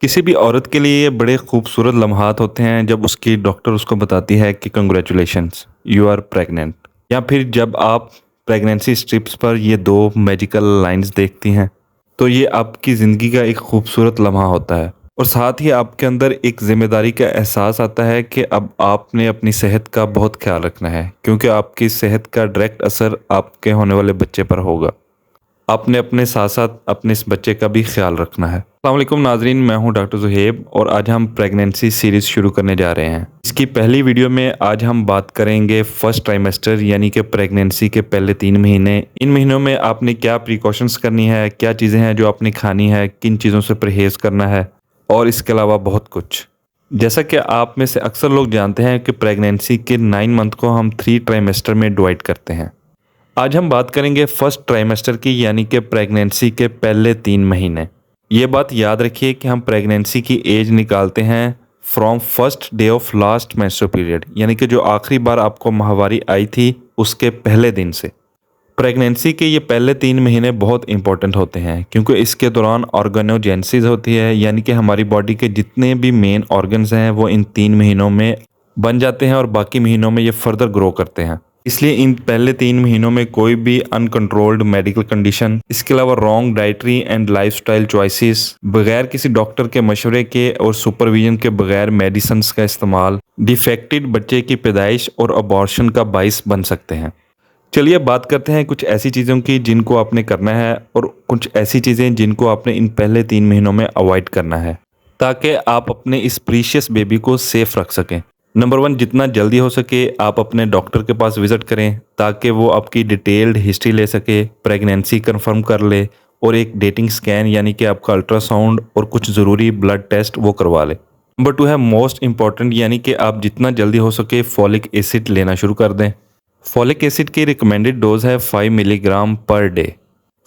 किसी भी औरत के लिए ये बड़े खूबसूरत लम्हात होते हैं जब उसकी डॉक्टर उसको बताती है कि कंग्रेचुलेशंस यू आर प्रेग्नेंट, या फिर जब आप प्रेगनेंसी स्ट्रिप्स पर ये दो मैजिकल लाइंस देखती हैं। तो ये आपकी ज़िंदगी का एक खूबसूरत लम्हा होता है और साथ ही आपके अंदर एक ज़िम्मेदारी का एहसास आता है कि अब आपने अपनी सेहत का बहुत ख्याल रखना है, क्योंकि आपकी सेहत का डायरेक्ट असर आपके होने वाले बच्चे पर होगा। आपने अपने साथ साथ अपने इस बच्चे का भी ख्याल रखना है। अस्सलाम वालेकुम नाजरीन, मैं हूं डॉक्टर ज़ुहैब और आज हम प्रेगनेंसी सीरीज़ शुरू करने जा रहे हैं। इसकी पहली वीडियो में आज हम बात करेंगे फर्स्ट ट्राइमेस्टर यानी कि प्रेगनेंसी के पहले 3 महीने। इन महीनों में आपने क्या प्रिकॉशंस करनी है, क्या चीज़ें हैं जो आपने खानी है, किन चीज़ों से परहेज़ करना है और इसके अलावा बहुत कुछ। जैसा कि आप में से अक्सर लोग जानते हैं कि प्रेगनेंसी के 9 मंथ को हम 3 ट्राइमेस्टर में डिवाइड करते हैं। आज हम बात करेंगे फर्स्ट ट्राइमेस्टर की यानी कि प्रेगनेंसी के पहले 3 महीने। ये बात याद रखिए कि हम प्रेगनेंसी की एज निकालते हैं from first day of last menstrual period, यानी कि जो आखिरी बार आपको माहवारी आई थी उसके पहले दिन से। प्रेगनेंसी के ये पहले 3 महीने बहुत इंपॉर्टेंट होते हैं क्योंकि इसके दौरान ऑर्गेनोजेनेसिस होती है, यानी कि हमारी बॉडी के जितने भी मेन ऑर्गन्स हैं वो इन 3 महीनों में बन जाते हैं और बाकी महीनों में ये फर्दर ग्रो करते हैं। इसलिए इन पहले 3 महीनों में कोई भी अनकंट्रोल्ड मेडिकल कंडीशन, इसके अलावा wrong dietary and lifestyle choices, बगैर किसी डॉक्टर के मशवरे के और सुपरविजन के बगैर मेडिसिन का इस्तेमाल डिफेक्टेड बच्चे की पैदाइश और अबॉर्शन का बाइस बन सकते हैं। चलिए बात करते हैं कुछ ऐसी चीज़ों की जिनको आपने करना है और कुछ ऐसी चीज़ें जिनको आपने इन पहले 3 महीनों में अवॉइड करना है ताकि आप अपने इस प्रीशियस बेबी को सेफ रख सकें। नंबर 1, जितना जल्दी हो सके आप अपने डॉक्टर के पास विज़िट करें ताकि वो आपकी डिटेल्ड हिस्ट्री ले सके, प्रेगनेंसी कंफर्म कर ले और एक डेटिंग स्कैन यानी कि आपका अल्ट्रासाउंड और कुछ ज़रूरी ब्लड टेस्ट वो करवा ले। नंबर 2 है मोस्ट इम्पॉर्टेंट, यानी कि आप जितना जल्दी हो सके फॉलिक एसिड लेना शुरू कर दें। फॉलिक एसिड की रिकमेंडेड डोज है 5 milligram per day.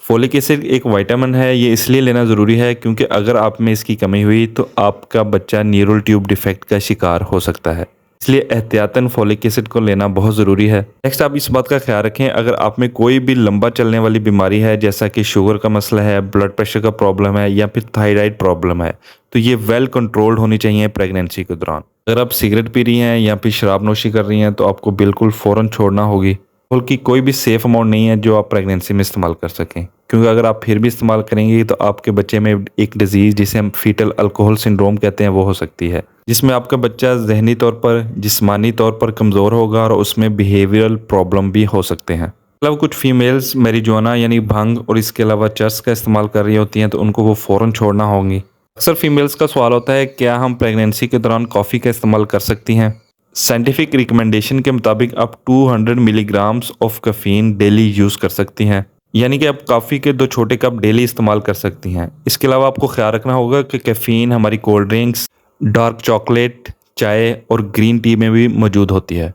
Folic acid एक विटामिन है, ये इसलिए लेना ज़रूरी है क्योंकि अगर आप में इसकी कमी हुई तो आपका बच्चा न्यूरल ट्यूब डिफेक्ट का शिकार हो सकता है, इसलिए एहतियातन फॉलिक एसिड को लेना बहुत ज़रूरी है। नेक्स्ट, आप इस बात का ख्याल रखें अगर आप में कोई भी लंबा चलने वाली बीमारी है जैसा कि शुगर का मसला है, ब्लड प्रेशर का प्रॉब्लम है या फिर थायराइड प्रॉब्लम है, तो ये वेल कंट्रोल्ड होनी चाहिए प्रेगनेंसी के दौरान। अगर आप सिगरेट पी रही हैं या फिर शराब नोशी कर रही हैं तो आपको बिल्कुल फ़ौरन छोड़ना होगी। अल्कोहल की कोई भी सेफ़ अमाउंट नहीं है जो आप प्रेगनेंसी में इस्तेमाल कर सकें, क्योंकि अगर आप फिर भी इस्तेमाल करेंगे तो आपके बच्चे में एक डिजीज़ जिसे हम फीटल अल्कोहल सिंड्रोम कहते हैं वो हो सकती है, जिसमें आपका बच्चा जहनी तौर पर, जिस्मानी तौर पर कमज़ोर होगा और उसमें बिहेवियरल प्रॉब्लम भी हो सकते हैं। मतलब कुछ फीमेल्स मैरिजुआना यानी भंग और इसके अलावा चर्स का इस्तेमाल कर रही होती हैं तो उनको वो फ़ौरन छोड़ना होंगी। अक्सर फीमेल्स का सवाल होता है क्या हम प्रेगनेंसी के दौरान कॉफ़ी का इस्तेमाल कर सकती हैं। साइंटिफिक रिकमेंडेशन के मुताबिक आप 200 milligrams of caffeine daily use कर सकती हैं, यानी कि आप कॉफ़ी के 2 छोटे कप डेली इस्तेमाल कर सकती हैं। इसके अलावा आपको ख्याल रखना होगा कि कैफीन हमारी कोल्ड ड्रिंक्स, डार्क चॉकलेट, चाय और ग्रीन टी में भी मौजूद होती है।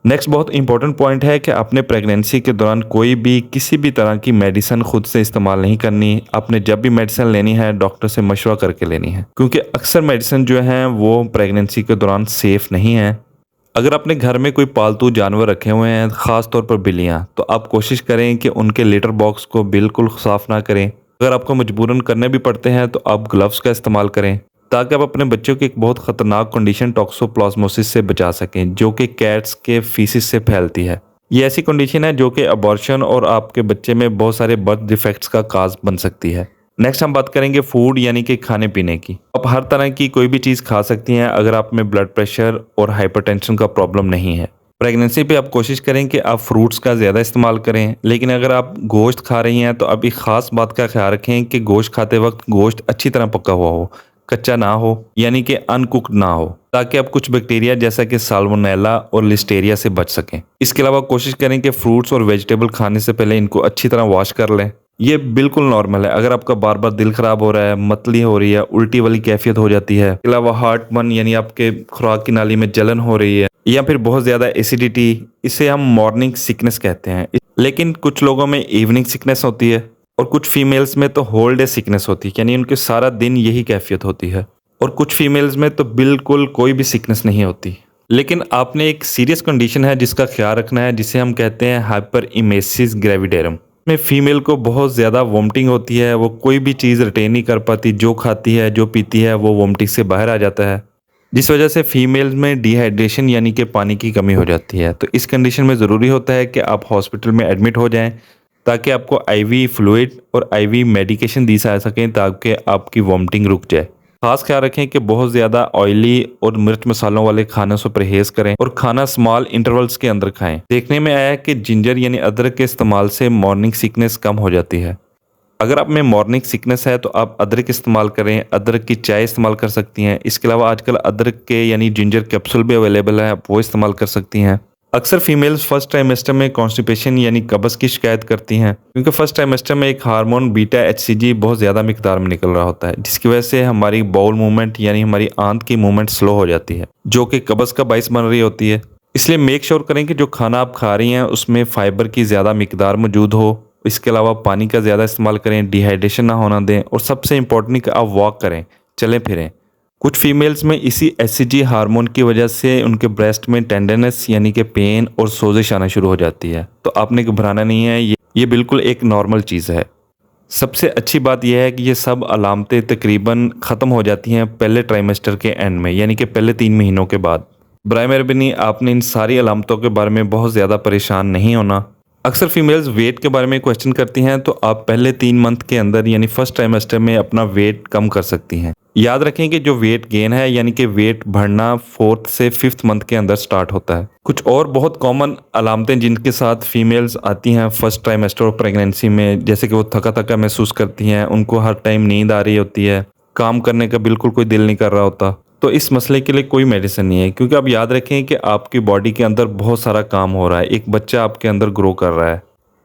नेक्स्ट बहुत इंपॉर्टेंट पॉइंट है कि आपने प्रेगनेंसी के दौरान कोई भी किसी भी तरह की मेडिसिन खुद से इस्तेमाल नहीं करनी। आपने जब भी मेडिसिन लेनी है डॉक्टर से मशवरा करके लेनी है, क्योंकि अक्सर मेडिसिन जो हैं वो प्रेगनेंसी के दौरान सेफ़ नहीं है। अगर अपने घर में कोई पालतू जानवर रखे हुए हैं, ख़ास तौर पर बिल्लियाँ, तो आप कोशिश करें कि उनके लिटर बॉक्स को बिल्कुल साफ़ ना करें। अगर आपको मजबूरन करने भी पड़ते हैं तो आप ग्लव्स का इस्तेमाल करें ताकि आप अपने बच्चों की एक बहुत ख़तरनाक कंडीशन टॉक्सोप्लाज्मोसिस से बचा सकें, जो कि कैट्स के फीसिस से फैलती है। ये ऐसी कंडीशन है जो कि अबॉर्शन और आपके बच्चे में बहुत सारे बर्थ डिफेक्ट्स का काज बन सकती है। नेक्स्ट हम बात करेंगे फूड यानी कि खाने पीने की। आप हर तरह की कोई भी चीज़ खा सकती हैं अगर आप में ब्लड प्रेशर और हाइपरटेंशन का प्रॉब्लम नहीं है। प्रेगनेंसी पे आप कोशिश करें कि आप फ्रूट्स का ज़्यादा इस्तेमाल करें, लेकिन अगर आप गोश्त खा रही हैं तो अब एक ख़ास बात का ख्याल रखें कि गोश्त खाते वक्त गोश्त अच्छी तरह पका हुआ हो, कच्चा ना हो, यानी कि अनकुक्ड ना हो, ताकि आप कुछ बैक्टीरिया जैसा कि साल्मोनेला और लिस्टेरिया से बच सकें। इसके अलावा कोशिश करें कि फ्रूट्स और वेजिटेबल खाने से पहले इनको अच्छी तरह वॉश कर लें। ये बिल्कुल नॉर्मल है। अगर आपका बार बार दिल ख़राब हो रहा है, मतली हो रही है, उल्टी वाली कैफियत हो जाती है, इसके अलावा हार्ट बर्न यानी आपके खुराक की नाली में जलन हो रही है, या फिर बहुत ज़्यादा एसिडिटी, इसे हम मॉर्निंग सिकनेस कहते हैं। लेकिन कुछ लोगों में इवनिंग सिकनेस होती है और कुछ फीमेल्स में तो होल डे सिकनेस होती है, यानी उनके सारा दिन यही कैफियत होती है। और कुछ फीमेल्स में तो बिल्कुल कोई भी सिकनेस नहीं होती। लेकिन आपने एक सीरियस कंडीशन है जिसका ख्याल रखना है, जिसे हम कहते हैं हाइपर इमेसिस ग्रेविडेरम। में फीमेल को बहुत ज़्यादा वोमिटिंग होती है, वो कोई भी चीज़ रिटेन नहीं कर पाती, जो खाती है, जो पीती है वो वोमिटिंग से बाहर आ जाता है, जिस वजह से फीमेल में डिहाइड्रेशन यानी कि पानी की कमी हो जाती है। तो इस कंडीशन में ज़रूरी होता है कि आप हॉस्पिटल में एडमिट हो जाएँ, ताकि आपको आईवी फ्लूइड और आईवी मेडिकेशन दी जा सकें, ताकि आपकी वोमिटिंग रुक जाए। खास ख्याल रखें कि बहुत ज़्यादा ऑयली और मिर्च मसालों वाले खानों से परहेज़ करें और खाना स्मॉल इंटरवल्स के अंदर खाएं। देखने में आया है कि जिंजर यानी अदरक के इस्तेमाल से मॉर्निंग सिकनेस कम हो जाती है। अगर आप में मॉर्निंग सिकनेस है तो आप अदरक इस्तेमाल करें, अदरक की चाय इस्तेमाल कर सकती हैं। इसके अलावा आजकल अदरक के यानी जिंजर कैप्सूल भी अवेलेबल है, आप वो इस्तेमाल कर सकती हैं। अक्सर फीमेल्स फर्स्ट ट्राइमेस्टर में कॉन्स्टिपेशन यानी कब्ज़ की शिकायत करती हैं, क्योंकि फर्स्ट ट्राइमेस्टर में एक हार्मोन बीटा एचसीजी बहुत ज़्यादा मिकदार में निकल रहा होता है, जिसकी वजह से हमारी बाउल मूवमेंट यानी हमारी आंत की मूवमेंट स्लो हो जाती है, जो कि कब्ज़ का बाइस बन रही होती है। इसलिए मेक श्योर करें कि जो खाना आप खा रही हैं उसमें फाइबर की ज़्यादा मिकदार मौजूद हो। इसके अलावा पानी का ज़्यादा इस्तेमाल करें, डिहाइड्रेशन ना होना दें और सबसे इम्पोर्टेंट कि आप वॉक करें, चलें फिरें। कुछ फीमेल्स में इसी एचसीजी हार्मोन की वजह से उनके ब्रेस्ट में टेंडरनेस यानी कि पेन और सोजिश आना शुरू हो जाती है। तो आपने घबराना नहीं है, ये बिल्कुल एक नॉर्मल चीज़ है। सबसे अच्छी बात यह है कि ये सब अलामतें तकरीबन ख़त्म हो जाती हैं पहले ट्राइमेस्टर के एंड में, यानी कि पहले 3 महीनों के बाद। बराए मेहरबानी आपने इन सारी अलामतों के बारे में बहुत ज़्यादा परेशान नहीं होना। अक्सर फीमेल्स वेट के बारे में क्वेश्चन करती हैं, तो आप पहले 3 मंथ के अंदर यानी फर्स्ट ट्राइमेस्टर में अपना वेट कम कर सकती हैं। याद रखें कि जो वेट गेन है यानी कि वेट बढ़ना 4th से 5th मंथ के अंदर स्टार्ट होता है। कुछ और बहुत कॉमन अलामतें जिनके साथ फीमेल्स आती हैं फर्स्ट ट्राइमेस्टर और प्रेगनेंसी में, जैसे कि वो थका थका महसूस करती हैं, उनको हर टाइम नींद आ रही होती है, काम करने का बिल्कुल कोई दिल नहीं कर रहा होता। तो इस मसले के लिए कोई मेडिसिन नहीं है, क्योंकि आप याद रखें कि आपकी बॉडी के अंदर बहुत सारा काम हो रहा है, एक बच्चा आपके अंदर ग्रो कर रहा है,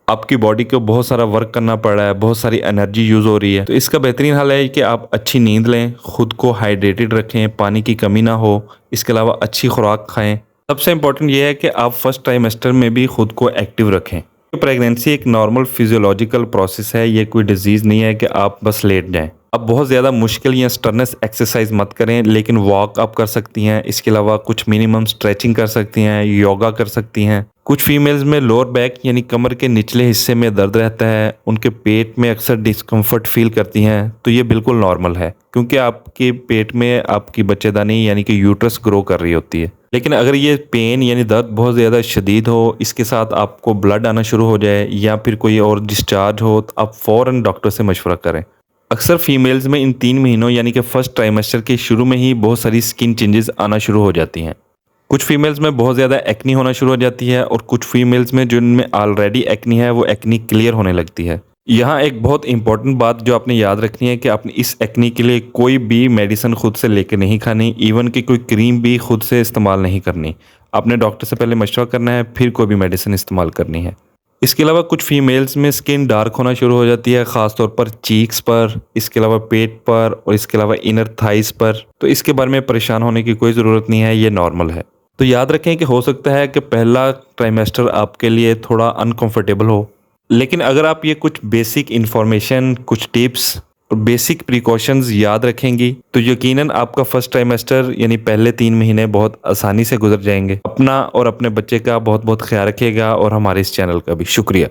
आपकी बॉडी को बहुत सारा वर्क करना पड़ रहा है, बहुत सारी एनर्जी यूज़ हो रही है। तो इसका बेहतरीन हल है कि आप अच्छी नींद लें, खुद को हाइड्रेटेड रखें, पानी की कमी ना हो, इसके अलावा अच्छी खुराक खाएं। सबसे इम्पोर्टेंट ये है कि आप फर्स्ट ट्राइमेस्टर में भी खुद को एक्टिव रखें। प्रेगनेंसी एक नॉर्मल फिजियोलॉजिकल प्रोसेस है, ये कोई डिजीज़ नहीं है कि आप बस लेट जाएं। आप बहुत ज़्यादा मुश्किल या स्टर्नेस एक्सरसाइज मत करें, लेकिन वॉक आप कर सकती हैं। इसके अलावा कुछ मिनिमम स्ट्रेचिंग कर सकती हैं, योगा कर सकती हैं। कुछ फीमेल्स में लोअर बैक यानी कमर के निचले हिस्से में दर्द रहता है, उनके पेट में अक्सर डिस्कम्फर्ट फील करती हैं, तो ये बिल्कुल नॉर्मल है, क्योंकि आपके पेट में आपकी बच्चेदानी यानी कि यूट्रस ग्रो कर रही होती है। लेकिन अगर ये पेन यानी दर्द बहुत ज़्यादा शदीद हो, इसके साथ आपको ब्लड आना शुरू हो जाए या फिर कोई और डिस्चार्ज हो, तो आप फ़ौरन डॉक्टर से मशवरा करें। अक्सर फीमेल्स में इन 3 महीनों यानी कि फर्स्ट ट्राइमेस्टर के शुरू में ही बहुत सारी स्किन चेंजेस आना शुरू हो जाती हैं। कुछ फीमेल्स में बहुत ज़्यादा एक्नी होना शुरू हो जाती है और कुछ फीमेल्स में जिनमें ऑलरेडी एक्नी है वो एक्नी क्लियर होने लगती है। यहाँ एक बहुत इंपॉर्टेंट बात जो आपने याद रखनी है कि आपने इस एक्नी के लिए कोई भी मेडिसिन खुद से लेकर नहीं खानी, इवन कि कोई क्रीम भी खुद से इस्तेमाल नहीं करनी। आपने डॉक्टर से पहले मशवरा करना है, फिर कोई भी मेडिसिन इस्तेमाल करनी है। इसके अलावा कुछ फीमेल्स में स्किन डार्क होना शुरू हो जाती है, ख़ासतौर पर चीक्स पर, इसके अलावा पेट पर और इसके अलावा इनर थाइस पर। तो इसके बारे में परेशान होने की कोई ज़रूरत नहीं है, ये नॉर्मल है। तो याद रखें कि हो सकता है कि पहला ट्राइमेस्टर आपके लिए थोड़ा अनकंफर्टेबल हो, लेकिन अगर आप ये कुछ बेसिक इन्फॉर्मेशन, कुछ टिप्स और बेसिक प्रिकॉशंस याद रखेंगी तो यकीनन आपका फर्स्ट ट्राइमेस्टर यानी पहले 3 महीने बहुत आसानी से गुजर जाएंगे। अपना और अपने बच्चे का बहुत बहुत ख्याल रखिएगा और हमारे इस चैनल का भी शुक्रिया।